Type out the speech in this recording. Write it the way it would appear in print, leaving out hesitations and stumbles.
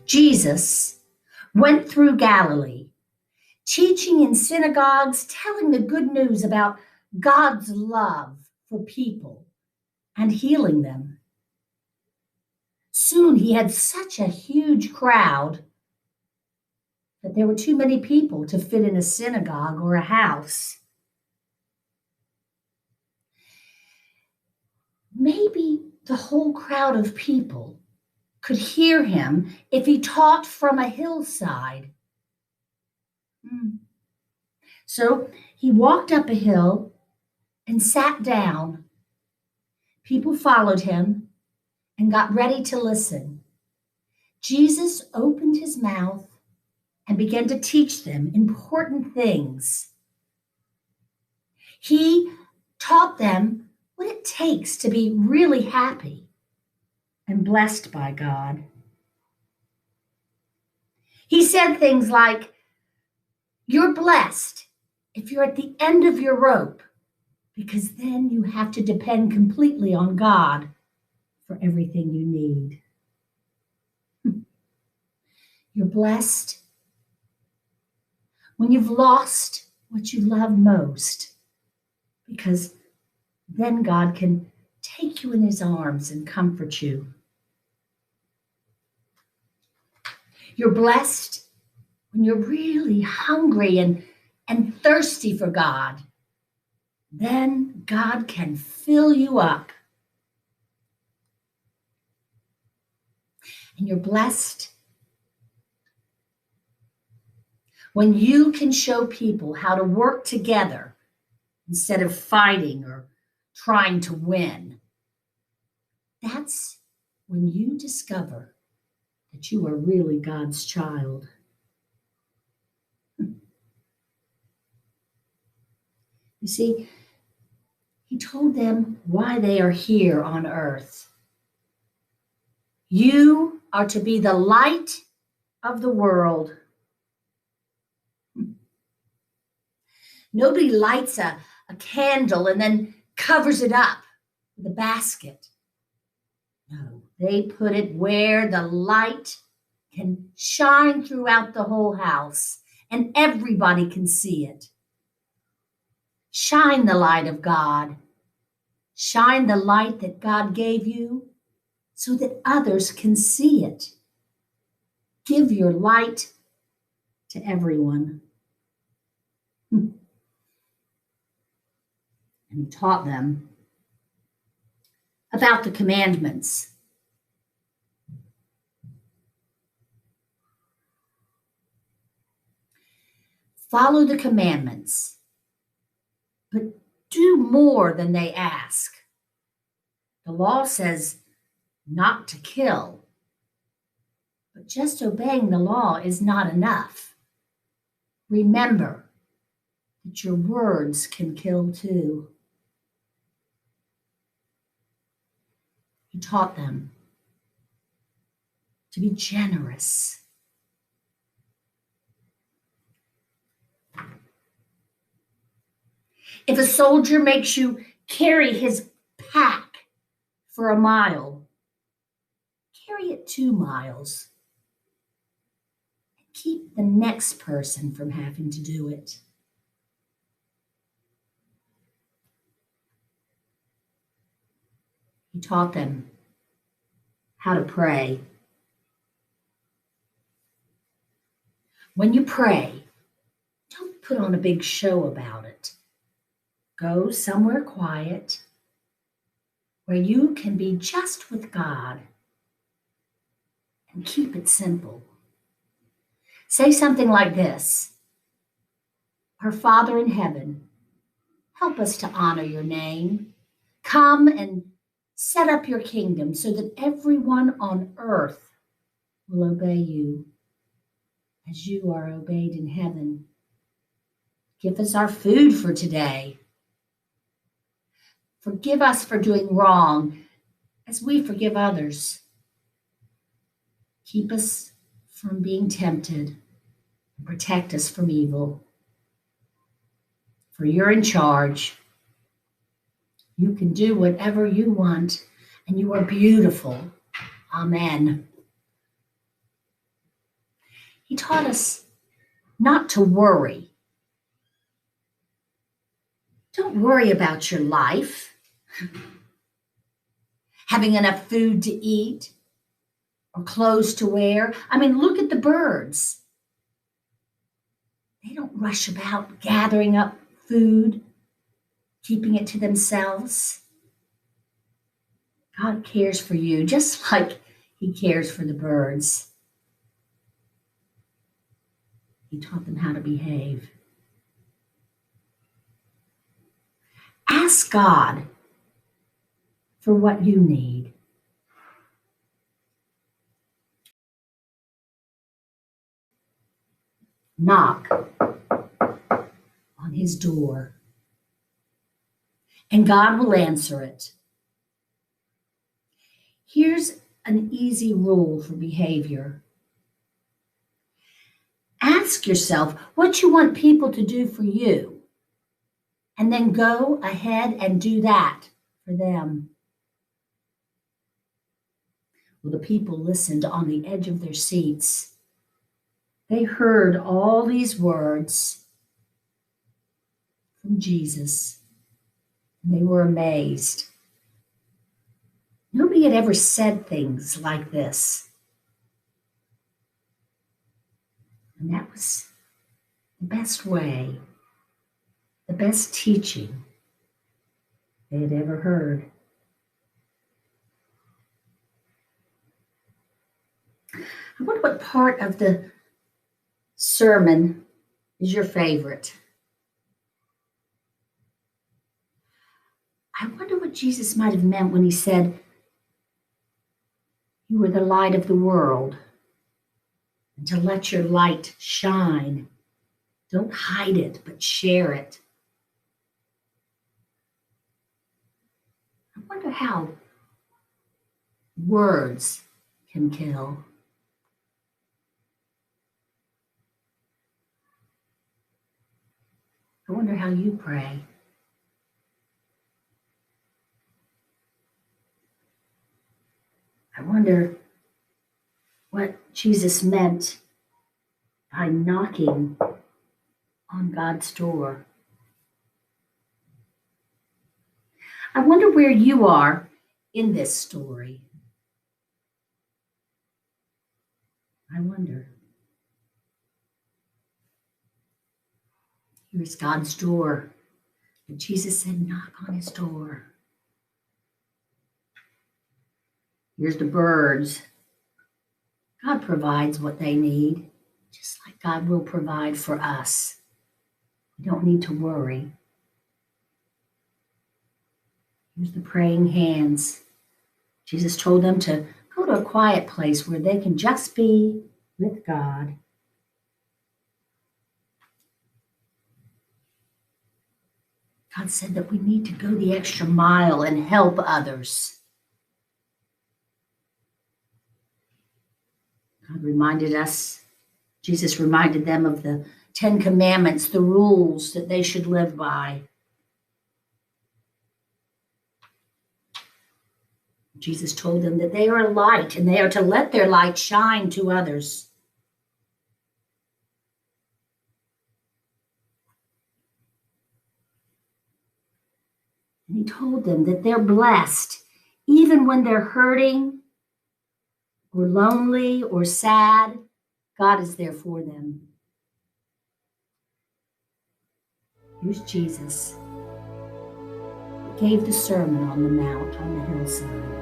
Jesus went through Galilee, teaching in synagogues, telling the good news about God's love for people and healing them. Soon he had such a huge crowd that there were too many people to fit in a synagogue or a house. Maybe the whole crowd of people could hear him if he taught from a hillside. So he walked up a hill and sat down. People followed him and got ready to listen. Jesus opened his mouth and began to teach them important things. He taught them what it takes to be really happy and blessed by God. He said things like, "You're blessed if you're at the end of your rope, because then you have to depend completely on God for everything you need. You're blessed when you've lost what you love most, because then God can take you in his arms and comfort you. You're blessed when you're really hungry and thirsty for God. Then God can fill you up. And you're blessed when you can show people how to work together instead of fighting or trying to win. That's when you discover that you are really God's child. You see, he told them why they are here on earth. You are to be the light of the world. Nobody lights a candle and then covers it up with a basket. No, they put it where the light can shine throughout the whole house and everybody can see it. Shine the light of God. Shine the light that God gave you so that others can see it. Give your light to everyone. And he taught them about the commandments. Follow the commandments, but do more than they ask. The law says not to kill, but just obeying the law is not enough. Remember that your words can kill too. He taught them to be generous. If a soldier makes you carry his pack for a mile, carry it 2 miles. And keep the next person from having to do it. He taught them how to pray. When you pray, don't put on a big show about it. Go somewhere quiet where you can be just with God and keep it simple. Say something like this: Our Father in heaven, help us to honor your name. Come and set up your kingdom so that everyone on earth will obey you as you are obeyed in heaven. Give us our food for today. Forgive us for doing wrong as we forgive others. Keep us from being tempted and protect us from evil. For you're in charge. You can do whatever you want, and you are beautiful. Amen. He taught us not to worry. Don't worry about your life, having enough food to eat or clothes to wear. I mean, look at the birds. They don't rush about gathering up food, keeping it to themselves. God cares for you just like He cares for the birds. He taught them how to behave. Ask God for what you need. Knock on His door, and God will answer it. Here's an easy rule for behavior. Ask yourself what you want people to do for you, and then go ahead and do that for them. Well, the people listened on the edge of their seats. They heard all these words from Jesus, and they were amazed. Nobody had ever said things like this. And that was the best way, the best teaching they had ever heard. I wonder what part of the sermon is your favorite. I wonder what Jesus might have meant when He said, "You are the light of the world, and to let your light shine. Don't hide it, but share it." I wonder how words can kill. I wonder how you pray. I wonder what Jesus meant by knocking on God's door. I wonder where you are in this story. I wonder. Here's God's door. And Jesus said, knock on His door. Here's the birds. God provides what they need, just like God will provide for us. We don't need to worry. Here's the praying hands. Jesus told them to go to a quiet place where they can just be with God. God said that we need to go the extra mile and help others. God reminded us, Jesus reminded them of the 10 Commandments, the rules that they should live by. Jesus told them that they are a light and they are to let their light shine to others. And He told them that they're blessed even when they're hurting or lonely or sad. God is there for them. Here's Jesus. He gave the Sermon on the Mount on the hillside.